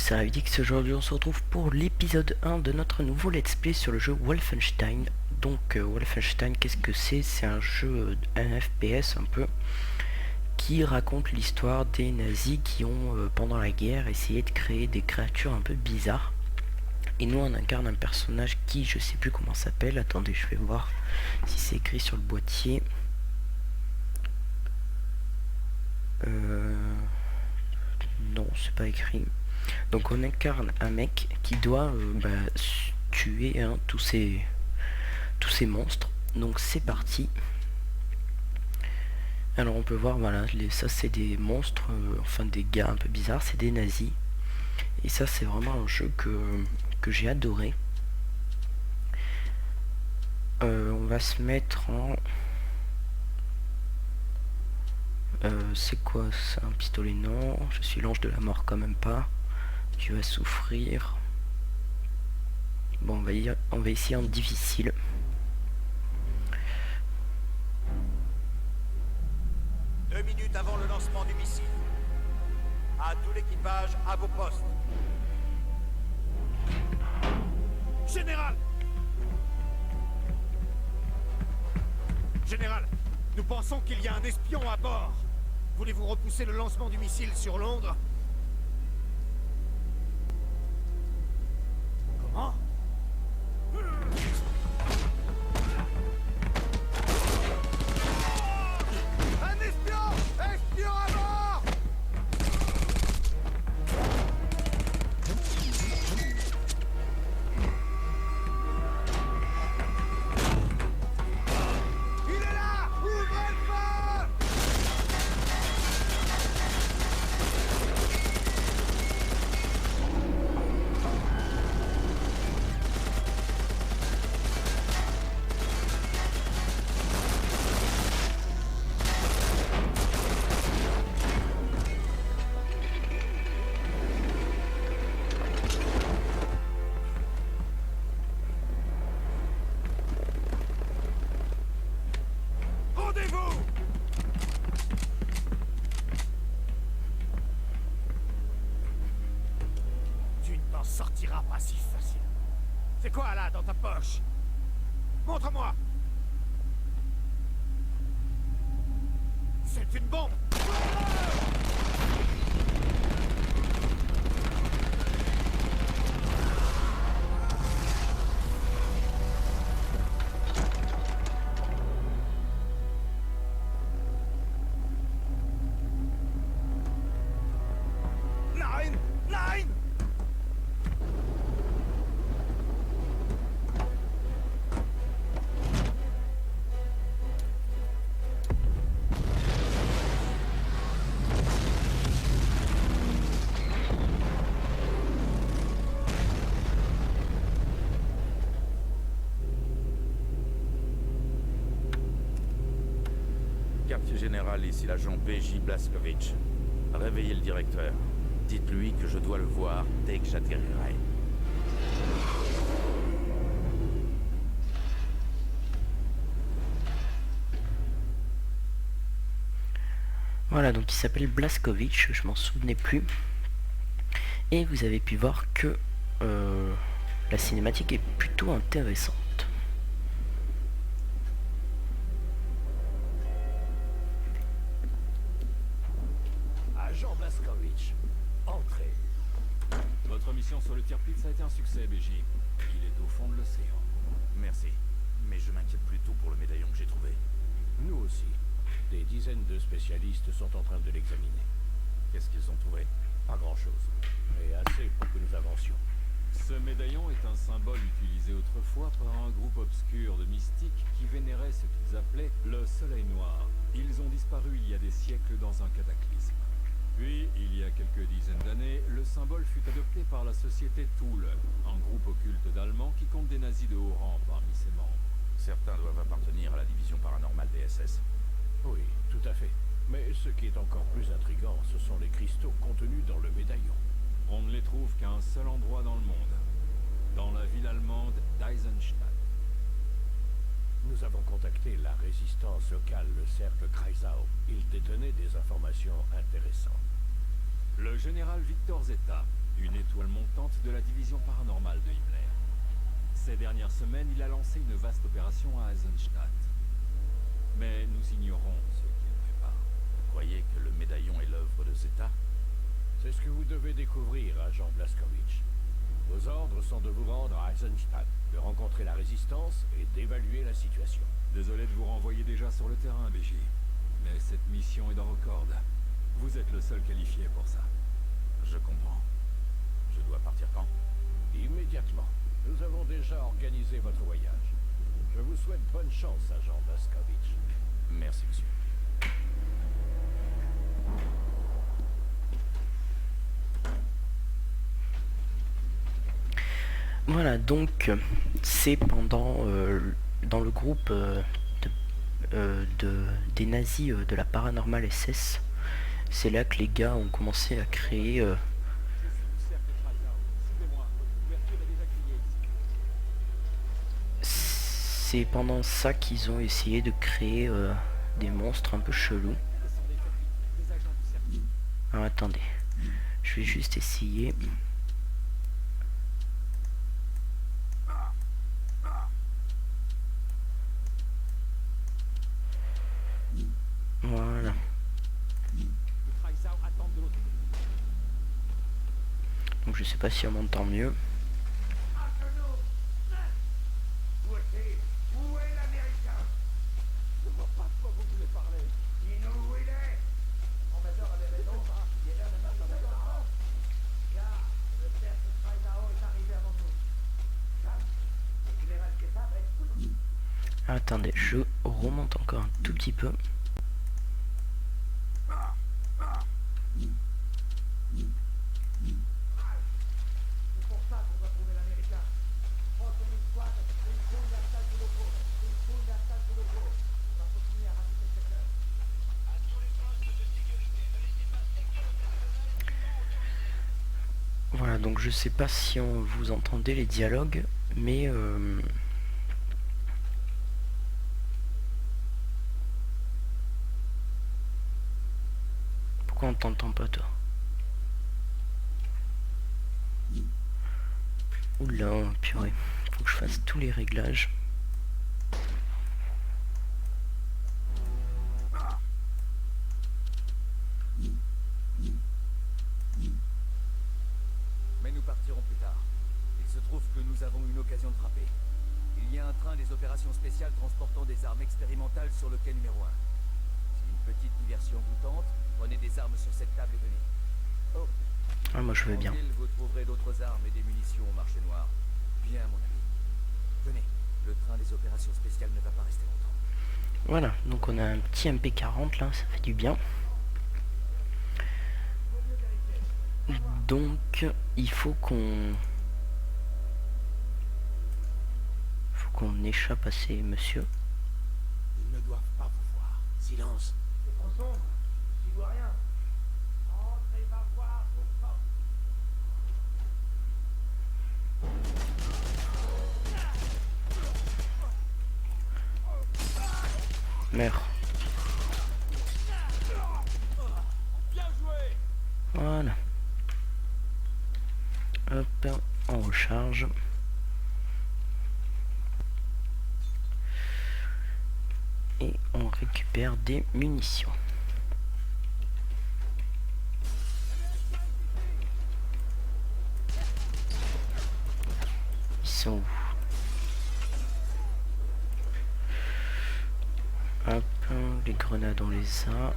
c'est Ravidix. Aujourd'hui on se retrouve pour l'épisode 1 de notre nouveau let's play sur le jeu Wolfenstein. Donc Wolfenstein, qu'est-ce que c'est? C'est un jeu, un FPS un peu, qui raconte l'histoire des nazis qui ont pendant la guerre essayé de créer des créatures un peu bizarres. Et nous on incarne un personnage qui, je sais plus comment s'appelle, attendez je vais voir si c'est écrit sur le boîtier. Non, c'est pas écrit. Donc on incarne un mec qui doit tuer tous ces monstres. Donc c'est parti. Alors on peut voir, voilà, ça c'est des monstres, enfin des gars un peu bizarres, c'est des nazis. Et ça c'est vraiment un jeu que j'ai adoré. On va se mettre en... c'est quoi ça? Un pistolet? Non, je suis l'ange de la mort quand même pas. Tu vas souffrir. Bon, on va essayer en difficile. Deux minutes avant le lancement du missile. À tout l'équipage, à vos postes. Général! Général, nous pensons qu'il y a un espion à bord. Voulez-vous repousser le lancement du missile sur Londres? Comment? Un espion! Espion à bord! Il est là! Ouvrez le feu! Rendez-vous! Tu ne t'en sortiras pas si facile. C'est quoi là dans ta poche? Montre-moi! C'est une bombe! Nein! Nein! Quartier général, ici l'agent PJ Blazkowicz. Réveillez le directeur. Dites-lui que je dois le voir dès que j'atterrirai. Voilà, donc il s'appelle Blazkowicz, je m'en souvenais plus. Et vous avez pu voir que la cinématique est plutôt intéressante. Agent Blazkowicz, entrez. Votre mission sur le Tirpitz a été un succès, BJ. Il est au fond de l'océan. Merci. Mais je m'inquiète plutôt pour le médaillon que j'ai trouvé. Nous aussi. Des dizaines de spécialistes sont en train de l'examiner. Qu'est-ce qu'ils ont trouvé? Pas grand-chose, mais assez pour que nous avancions. Ce médaillon est un symbole utilisé autrefois par un groupe obscur de mystiques qui vénéraient ce qu'ils appelaient le Soleil Noir. Ils ont disparu il y a des siècles dans un cataclysme. Puis, il y a quelques dizaines d'années, le symbole fut adopté par la société Thule, un groupe occulte d'Allemands qui compte des nazis de haut rang parmi ses membres. Certains doivent appartenir à la division paranormale des SS. Oui, tout à fait. Mais ce qui est encore plus intriguant, ce sont les cristaux contenus dans le médaillon. On ne les trouve qu'à un seul endroit dans le monde, dans la ville allemande d'Eisenstadt. Nous avons contacté la résistance locale, le cercle Kreisau. Ils détenaient des informations intéressantes. Le général Victor Zeta, une étoile montante de la division paranormale de Himmler. Ces dernières semaines, il a lancé une vaste opération à Eisenstadt. Mais nous ignorons ce qu'il prépare. Vous croyez que le médaillon est l'œuvre de Zeta? C'est ce que vous devez découvrir, agent Blazkowicz. Vos ordres sont de vous rendre à Eisenstadt, de rencontrer la résistance et d'évaluer la situation. Désolé de vous renvoyer déjà sur le terrain, BJ. Mais cette mission est dans vos cordes. Vous êtes le seul qualifié pour ça. Je comprends. Je dois partir quand? Immédiatement. Nous avons déjà organisé votre voyage. Je vous souhaite bonne chance, agent Blazkowicz. Merci, monsieur. Voilà, donc c'est pendant dans le groupe des nazis de la Paranormal SS, c'est là que les gars ont commencé à créer c'est pendant ça qu'ils ont essayé de créer des monstres un peu chelous. Alors attendez, je vais juste essayer. Voilà. Donc je sais pas si on m'entend mieux. Où est l'Américain? Je ne vois pas de quoi vous voulez parler. Dis-nous où il est. Mon maître avait raison. Il est là maintenant. Car le chef de Freitao est arrivé avant nous. Le général Guetta va être foutu. Attendez, je remonte encore un tout petit peu. C'est pour ça qu'on doit trouver l'Américain. Prends ton squad et une foule d'installés sous le pot. Une foule d'installés sous le pot. On va continuer à ratisser le secteur. Voilà, donc je sais pas si on vous entendez les dialogues, mais pourquoi on t'entend pas toi? Oula, purée, faut que je fasse tous les réglages. Mais nous partirons plus tard. Il se trouve que nous avons une occasion de frapper. Il y a un train des opérations spéciales transportant des armes expérimentales sur le quai numéro 1. Si une petite diversion vous tente, prenez des armes sur cette table et venez. Oh, Ah, moi je veux en bien. ville, vous trouverez d'autres armes et des munitions au marché noir. Bien, mon ami. Venez, le train des opérations spéciales ne va pas rester longtemps. Voilà, donc on a un petit MP40 là, ça fait du bien. Donc il faut qu'on échappe à ces messieurs. Ils ne doivent pas vous voir. Silence. C'est trop sombre. J'y vois rien. Entre et va voir vos portes. Meurs. Bien joué. Voilà. Hop, on recharge. Et on récupère des munitions. Ils sont où? Hop, les grenades on les a.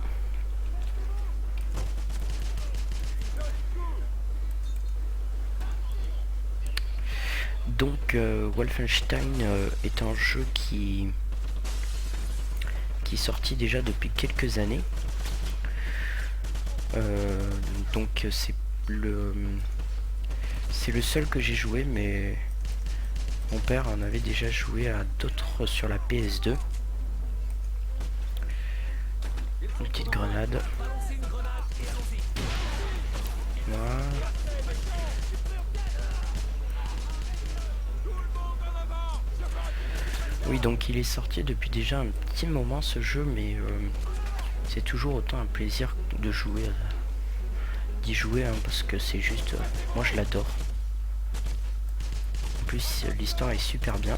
Donc Wolfenstein est un jeu qui est sorti déjà depuis quelques années. Donc c'est le seul que j'ai joué, mais mon père en avait déjà joué à d'autres sur la PS2. Une petite grenade. Voilà. Oui, donc il est sorti depuis déjà un petit moment ce jeu, mais c'est toujours autant un plaisir de jouer d'y jouer, hein, parce que c'est juste... moi je l'adore. En plus l'histoire est super bien.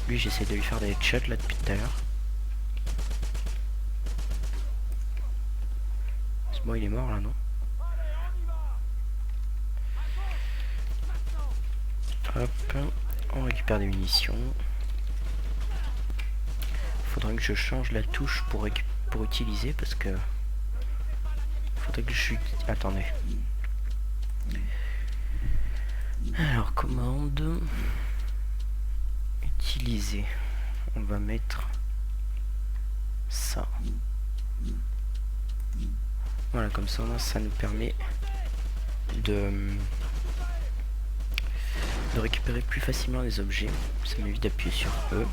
Lui j'essaie de lui faire des headshots là depuis tout à l'heure. Bon, il est mort là, non? Hop, on récupère des munitions. Faudrait que je change la touche pour utiliser, parce que faudrait que je... attendez. Alors, commande utiliser. On va mettre ça. Voilà, comme ça nous permet de récupérer plus facilement les objets. Ça m'évite d'appuyer sur E.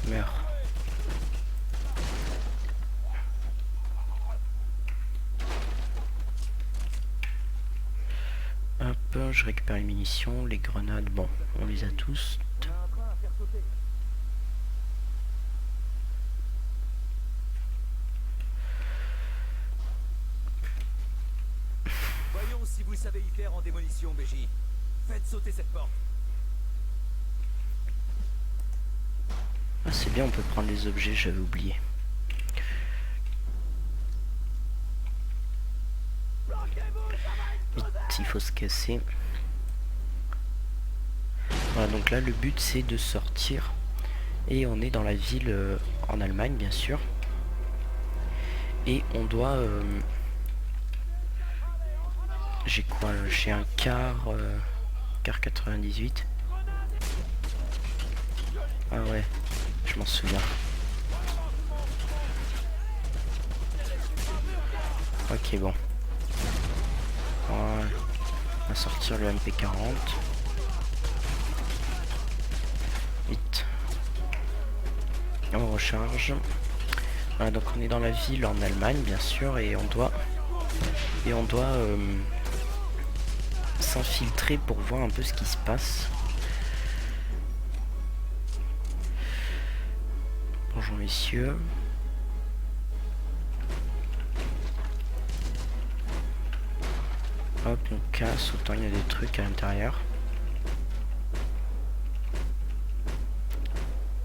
Meurs. Hop, je récupère les munitions, les grenades, bon, on les a tous. Voyons si vous savez y faire en démolition, BJ. Faites sauter cette porte. Ah, c'est bien, on peut prendre les objets, j'avais oublié. Vite, il faut se casser. Voilà, donc là le but c'est de sortir. Et on est dans la ville en Allemagne, bien sûr. Et on doit... j'ai quoi là? J'ai un car 98. Ah ouais, je m'en souviens. Ok, bon. Voilà. On va sortir le MP40. Vite. On recharge. Voilà, donc on est dans la ville en Allemagne, bien sûr, et on doit s'infiltrer pour voir un peu ce qui se passe. Bonjour messieurs. Hop, on casse, autant il y a des trucs à l'intérieur.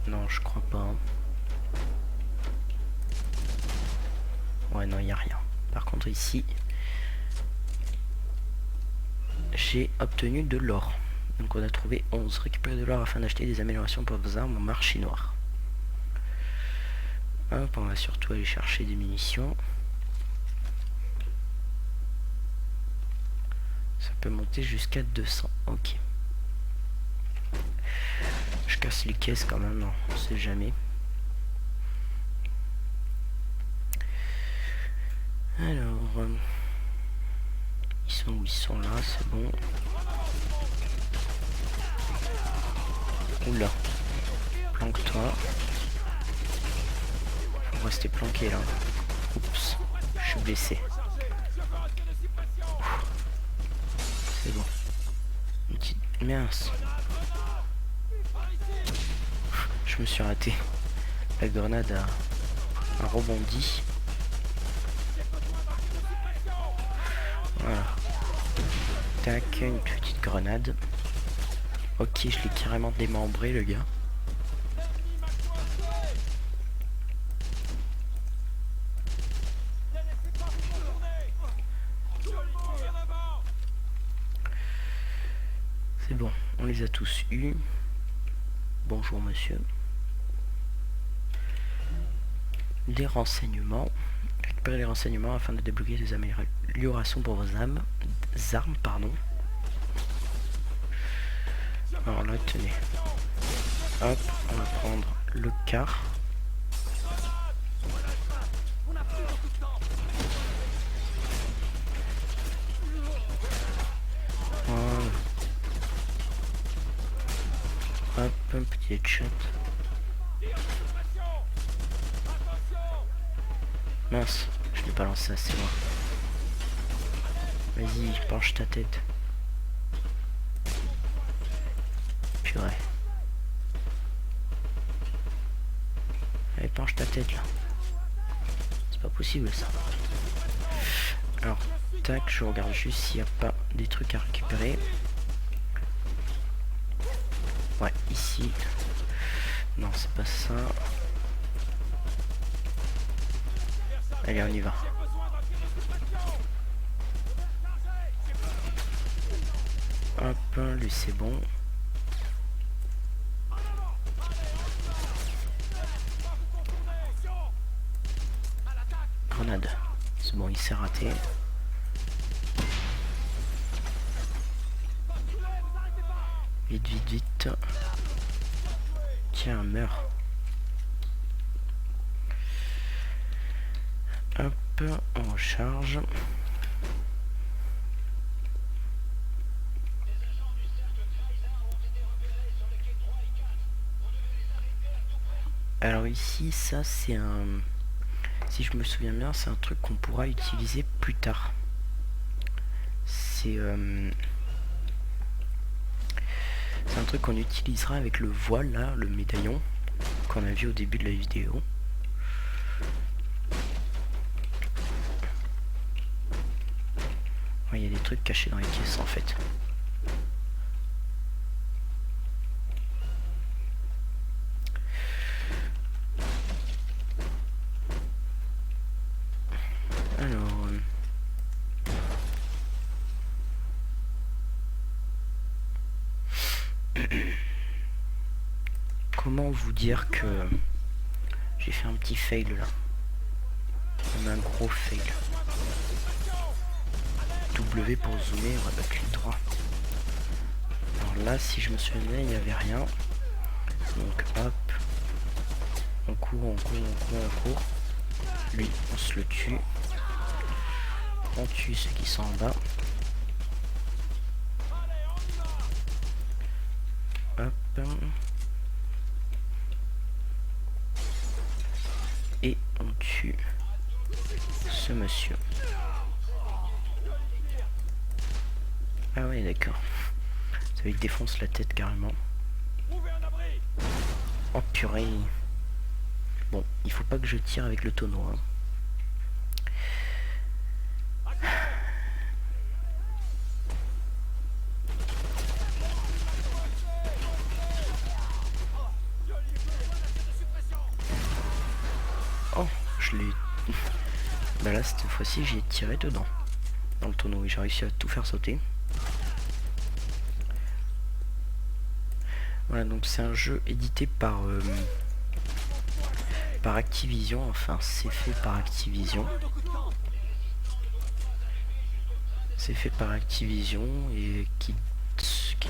Non, je crois pas. Ouais, non, il n'y a rien. Par contre, ici, j'ai obtenu de l'or. Donc on a trouvé 11. Récupérer de l'or afin d'acheter des améliorations pour vos armes au marché noir. Hop, on va surtout aller chercher des munitions. Ça peut monter jusqu'à 200. Ok. Je casse les caisses quand même, non, on sait jamais. Alors, ils sont où? Ils sont là, c'est bon. Oula, planque-toi. Faut rester planqué là. Oups, je suis blessé. C'est bon. Une petite... mince. Je me suis raté. La grenade a rebondi. Voilà. Tac, une petite grenade. Ok, je l'ai carrément démembré le gars. C'est bon, on les a tous eus. Bonjour monsieur. Des renseignements. Récupérez les renseignements afin de débloquer des améliorations pour vos armes, pardon. Alors là, tenez. Hop, on va prendre le car. Voilà. Hop, un petit headshot. Mince, je l'ai pas lancé assez loin. Vas-y, penche ta tête. Purée. Allez, penche ta tête là. C'est pas possible ça. Alors, tac, je regarde juste s'il n'y a pas des trucs à récupérer. Ouais, ici. Non, c'est pas ça. Allez, on y va. Hop, lui c'est bon. Grenade. C'est bon, il s'est raté. Vite, vite, vite. Tiens, meurs. Hop, on recharge. Alors ici, ça c'est un... Si je me souviens bien, c'est un truc qu'on pourra utiliser plus tard. C'est un truc qu'on utilisera avec le voile là, le médaillon, qu'on a vu au début de la vidéo. Il y a des trucs cachés dans les caisses en fait. Alors... Comment vous dire que j'ai fait un petit fail là. Même un gros fail. W pour zoomer, on va battre clic droit. Alors là, si je me souviens bien, il n'y avait rien. Donc hop. On court, on court, on court, on court. Lui, on se le tue. On tue ceux qui sont en bas. Hop. Et on tue ce monsieur. Ah ouais, d'accord. Ça lui défonce la tête carrément. Oh purée. Bon, il faut pas que je tire avec le tonneau. Hein. Oh, je l'ai... Bah là, cette fois-ci, j'ai tiré dedans. Dans le tonneau, et j'ai réussi à tout faire sauter. Voilà, donc c'est un jeu édité par Activision, enfin c'est fait par Activision. C'est fait par Activision et qui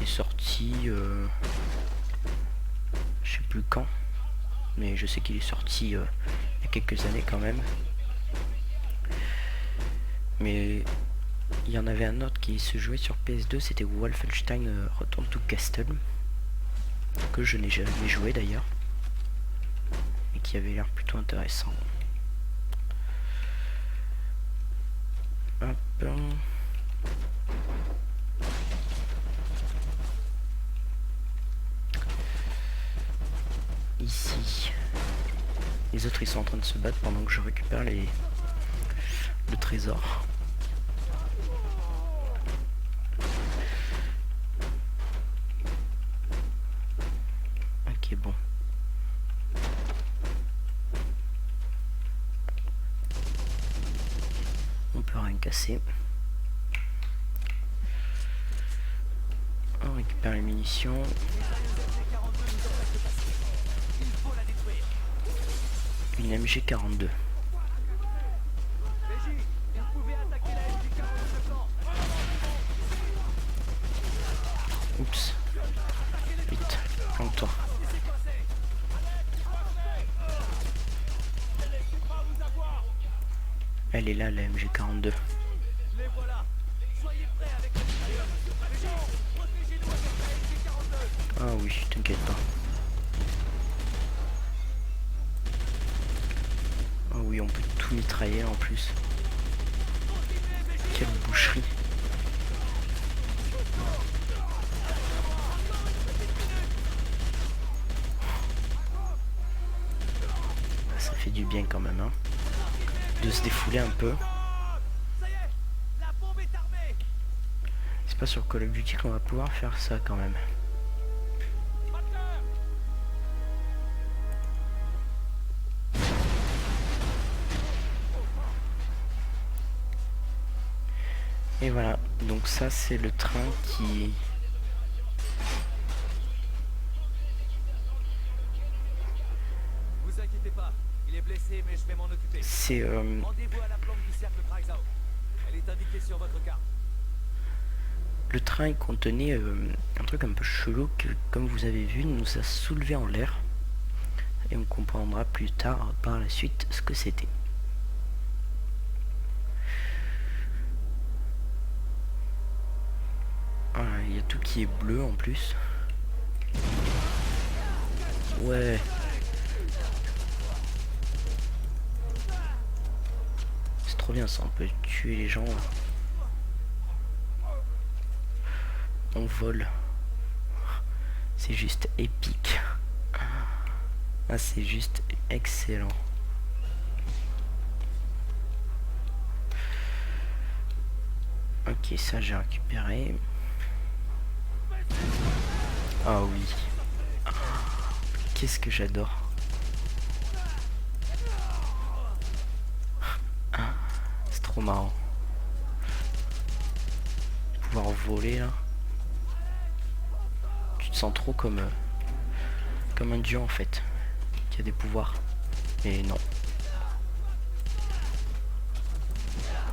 est sorti je sais plus quand, mais je sais qu'il est sorti il y a quelques années quand même. Mais il y en avait un autre qui se jouait sur PS2, c'était Wolfenstein Return to Castle, que je n'ai jamais joué d'ailleurs, et qui avait l'air plutôt intéressant. Hop. Ici, les autres ils sont en train de se battre pendant que je récupère le trésor. Ok, bon. On peut rien casser. On récupère les munitions. Une MG42. Oups. Vite, planque-toi. Elle est là, la MG42. Ah oui, t'inquiète pas. Ah oui, on peut tout mitrailler en plus. Quelle boucherie. Ça fait du bien quand même, hein, de se défouler un peu. C'est pas sur Call of Duty qu'on va pouvoir faire ça quand même. Et voilà, donc ça c'est le train qui... Vous inquiétez pas, il est blessé, mais je vais m'en occuper. C'est Rendez-vous à la planque du cercle Kreisau. Elle est indiquée sur votre carte. le train il contenait un truc un peu chelou que, comme vous avez vu, nous a soulevé en l'air. Et on comprendra plus tard par la suite ce que c'était. Voilà, il y a tout qui est bleu en plus. Ouais. C'est trop bien ça, on peut tuer les gens. On vole. C'est juste épique. Ah, c'est juste excellent. Ok, ça j'ai récupéré. Ah oui. Qu'est-ce que j'adore. C'est trop marrant. Pouvoir voler là. Tu te sens trop comme un dieu en fait. Qui a des pouvoirs. Mais non.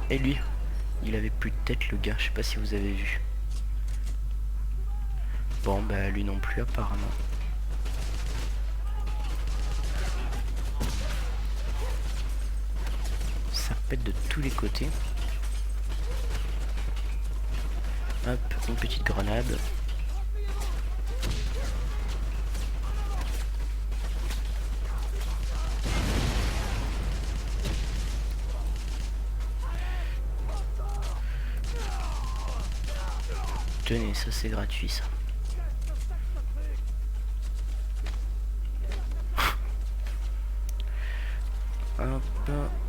Et lui, il avait plus de tête le gars, je sais pas si vous avez vu. Bon bah lui non plus apparemment. Ça pète de tous les côtés. Hop, une petite grenade. Tenez, ça c'est gratuit ça. Hop,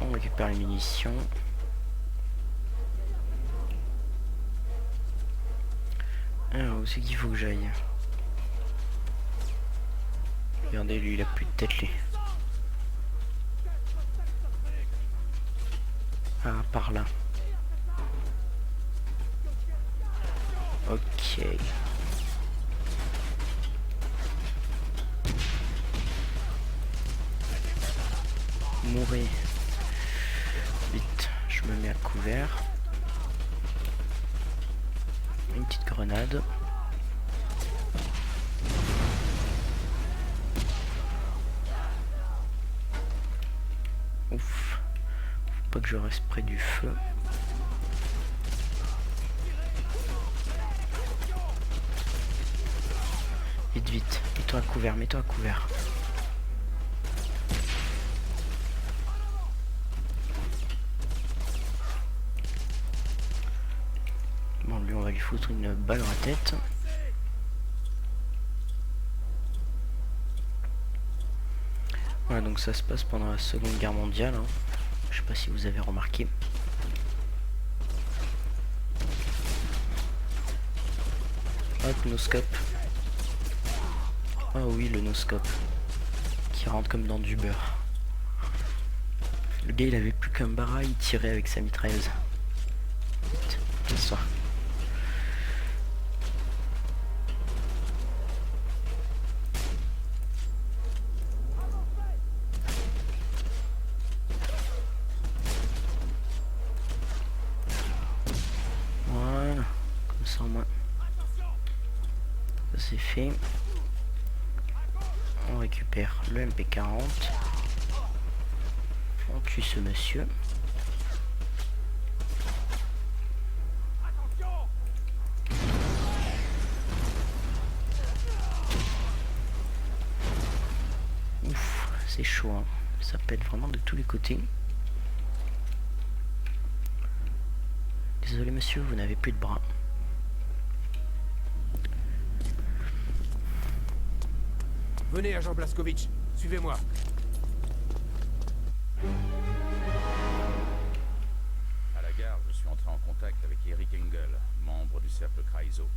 on récupère les munitions. Alors, où c'est qu'il faut que j'aille? Regardez, lui il a plus de tête lui. Ah, par là. Ok. Mourir. Vite, je me mets à couvert. Une petite grenade. Ouf. Faut pas que je reste près du feu. Vite, vite. Mets-toi à couvert, mets-toi à couvert. Bon, lui, on va lui foutre une balle dans la tête. Voilà, donc ça se passe pendant la Seconde Guerre mondiale. Hein. Je sais pas si vous avez remarqué. Hop, noscope. Ah oui, le noscope. Qui rentre comme dans du beurre. Le gars, il avait plus qu'un bara, il tirait avec sa mitrailleuse. Vite, laisse-toi. Voilà, comme ça au moins. Ça c'est fait. On récupère le MP40. On tue ce monsieur. Ouf, c'est chaud, hein. Ça pète vraiment de tous les côtés. Désolé monsieur, vous n'avez plus de bras. Venez, agent Blazkowicz, suivez-moi. À la gare, je suis entré en contact avec Eric Engel, membre du cercle Chryso.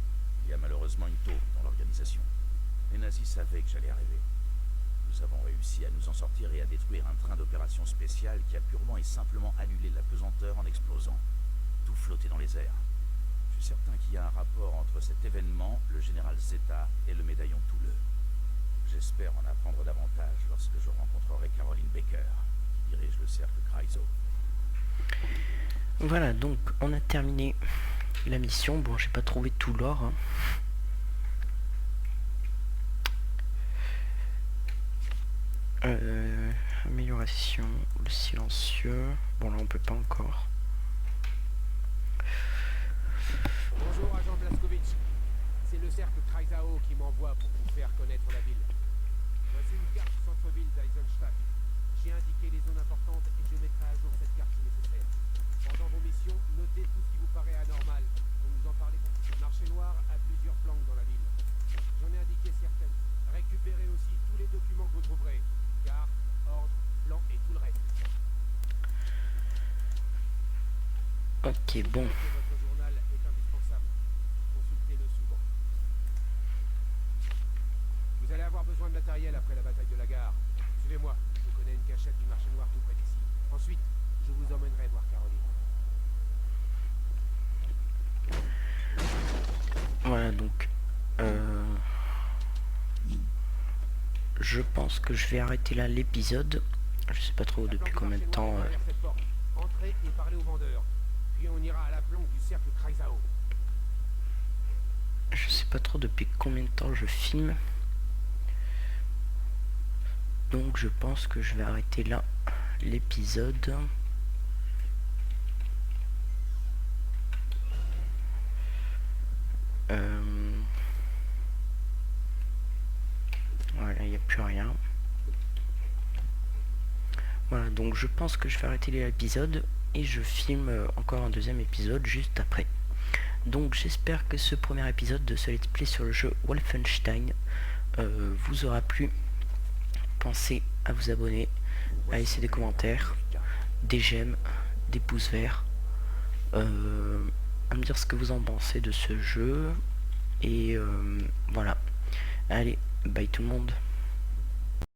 Il y a malheureusement une taupe dans l'organisation. Les nazis savaient que j'allais arriver. Nous avons réussi à nous en sortir et à détruire un train d'opération spéciale qui a purement et simplement annulé la pesanteur en explosant. Tout flottait dans les airs. Je suis certain qu'il y a un rapport entre cet événement, le général Zeta et le médaillon Touleux. J'espère en apprendre davantage lorsque je rencontrerai Caroline Baker, qui dirige le cercle Chryso. Voilà, donc on a terminé la mission. Bon, j'ai pas trouvé tout l'or, hein. Amélioration, le silencieux. Bon, là on peut pas encore. Bonjour, agent Blazkowicz. C'est le cercle Chryso qui m'envoie pour vous faire connaître la ville. Voici une carte du centre-ville d'Eisenstadt. J'ai indiqué les zones importantes et je mettrai à jour cette carte si nécessaire. Pendant vos missions, notez tout ce qui vous paraît anormal. Vous nous en parlez. Le marché noir a plusieurs flancs dans la ville. J'en ai indiqué certaines. Récupérez aussi tous les documents que vous trouverez. Carte, ordre, plan et tout le reste. Ok, bon. Votre journal est indispensable. Consultez-le souvent. Vous allez avoir besoin de matériel après la bataille de la gare. Suivez-moi. Je connais une cachette du marché noir tout près d'ici. Ensuite, je vous emmènerai voir Caroline. Voilà, donc je pense que je vais arrêter là l'épisode. Je sais pas trop depuis combien de temps. Entrez et parlez au vendeur. Puis on ira à la planque du cercle Chryso. Je sais pas trop depuis combien de temps je filme. Donc je pense que je vais arrêter là l'épisode. Voilà, il n'y a plus rien. Voilà, donc je pense que je vais arrêter l'épisode et je filme encore un deuxième épisode juste après. Donc j'espère que ce premier épisode de ce let's play sur le jeu Wolfenstein vous aura plu. Pensez à vous abonner, à laisser des commentaires, des j'aime, des pouces verts, à me dire ce que vous en pensez de ce jeu. Et voilà. Allez, bye tout le monde.